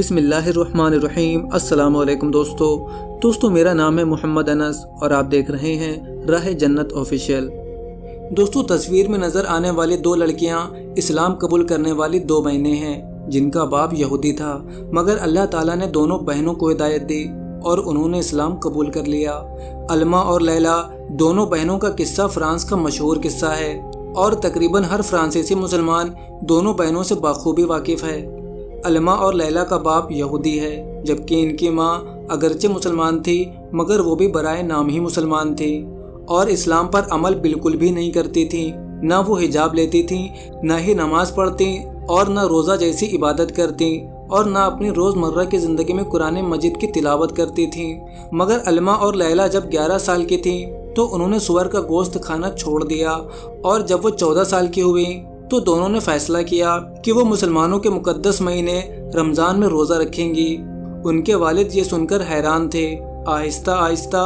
بسم اللہ الرحمن الرحیم۔ السلام علیکم دوستو میرا نام ہے محمد انس اور آپ دیکھ رہے ہیں راہ جنت آفیشیل۔ دوستو تصویر میں نظر آنے والی دو لڑکیاں اسلام قبول کرنے والی دو بہنیں ہیں جن کا باپ یہودی تھا، مگر اللہ تعالیٰ نے دونوں بہنوں کو ہدایت دی اور انہوں نے اسلام قبول کر لیا۔ علما اور لیلا دونوں بہنوں کا قصہ فرانس کا مشہور قصہ ہے اور تقریباً ہر فرانسیسی مسلمان دونوں بہنوں سے بخوبی واقف ہے۔ علما اور لیلا کا باپ یہودی ہے جبکہ ان کی ماں اگرچہ مسلمان تھی مگر وہ بھی برائے نام ہی مسلمان تھی اور اسلام پر عمل بالکل بھی نہیں کرتی تھی۔ نہ وہ حجاب لیتی تھی، نہ ہی نماز پڑھتی اور نہ روزہ جیسی عبادت کرتی اور نہ اپنی روزمرہ کی زندگی میں قرآن مجید کی تلاوت کرتی تھی۔ مگر علما اور لیلا جب 11 سال کی تھی تو انہوں نے سور کا گوشت کھانا چھوڑ دیا اور جب وہ 14 سال کی ہوئی تو دونوں نے فیصلہ کیا کہ وہ مسلمانوں کے مقدس مہینے رمضان میں روزہ رکھیں گی۔ ان کے والد یہ سن کر حیران تھے۔ آہستہ آہستہ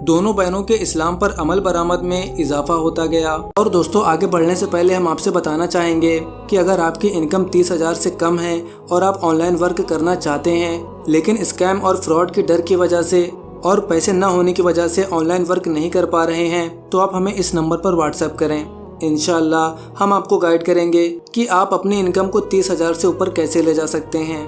دونوں بہنوں کے اسلام پر عمل برآمد میں اضافہ ہوتا گیا۔ اور دوستو آگے بڑھنے سے پہلے ہم آپ سے بتانا چاہیں گے کہ اگر آپ کی انکم 30,000 سے کم ہے اور آپ آن لائن ورک کرنا چاہتے ہیں لیکن اسکیم اور فراڈ کے ڈر کی وجہ سے اور پیسے نہ ہونے کی وجہ سے آن لائن ورک نہیں کر پا رہے ہیں تو آپ ہمیں اس نمبر پر واٹس ایپ کریں۔ انشاءاللہ ہم آپ کو گائیڈ کریں گے کہ آپ اپنی انکم کو 30,000 سے اوپر کیسے لے جا سکتے ہیں۔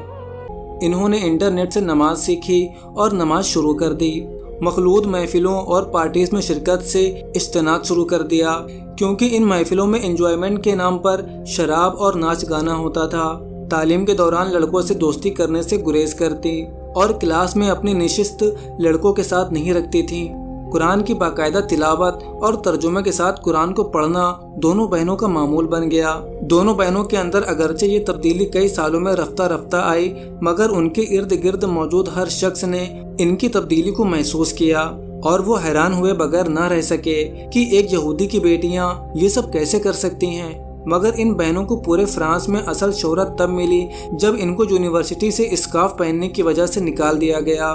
انہوں نے انٹرنیٹ سے نماز سیکھی اور نماز شروع کر دی۔ مخلوط محفلوں اور پارٹیز میں شرکت سے اجتناب شروع کر دیا کیونکہ ان محفلوں میں انجوائمنٹ کے نام پر شراب اور ناچ گانا ہوتا تھا۔ تعلیم کے دوران لڑکوں سے دوستی کرنے سے گریز کرتی اور کلاس میں اپنی نشست لڑکوں کے ساتھ نہیں رکھتی تھی۔ قرآن کی باقاعدہ تلاوت اور ترجمے کے ساتھ قرآن کو پڑھنا دونوں بہنوں کا معمول بن گیا۔ دونوں بہنوں کے اندر اگرچہ یہ تبدیلی کئی سالوں میں رفتہ رفتہ آئی مگر ان کے ارد گرد موجود ہر شخص نے ان کی تبدیلی کو محسوس کیا اور وہ حیران ہوئے بغیر نہ رہ سکے کہ ایک یہودی کی بیٹیاں یہ سب کیسے کر سکتی ہیں۔ مگر ان بہنوں کو پورے فرانس میں اصل شہرت تب ملی جب ان کو یونیورسٹی سے اسکارف پہننے کی وجہ سے نکال دیا گیا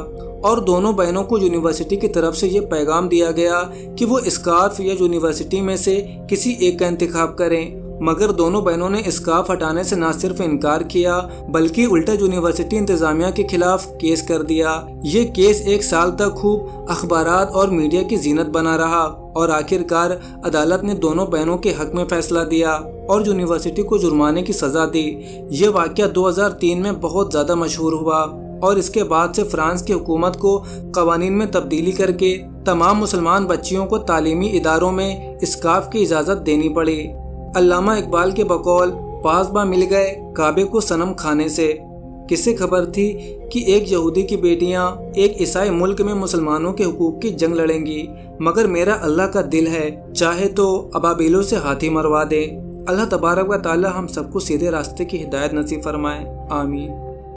اور دونوں بہنوں کو یونیورسٹی کی طرف سے یہ پیغام دیا گیا کہ وہ اسکارف یا یونیورسٹی میں سے کسی ایک کا انتخاب کریں۔ مگر دونوں بہنوں نے اسکارف ہٹانے سے نہ صرف انکار کیا بلکہ الٹا یونیورسٹی انتظامیہ کے خلاف کیس کر دیا۔ یہ کیس 1 سال تک خوب اخبارات اور میڈیا کی زینت بنا رہا اور آخر کار عدالت نے دونوں بہنوں کے حق میں فیصلہ دیا اور یونیورسٹی کو جرمانے کی سزا دی۔ یہ واقعہ 2003 میں بہت زیادہ مشہور ہوا اور اس کے بعد سے فرانس کی حکومت کو قوانین میں تبدیلی کر کے تمام مسلمان بچیوں کو تعلیمی اداروں میں اسکارف کی اجازت دینی پڑی۔ علامہ اقبال کے بقول پاسباں مل گئے کعبے کو صنم کھانے سے۔ کس سے خبر تھی کہ ایک یہودی کی بیٹیاں ایک عیسائی ملک میں مسلمانوں کے حقوق کی جنگ لڑیں گی؟ مگر میرا اللہ کا دل ہے، چاہے تو ابابیلوں سے ہاتھی مروا دے۔ اللہ تبارک و تعالی ہم سب کو سیدھے راستے کی ہدایت نصیب فرمائے، آمین۔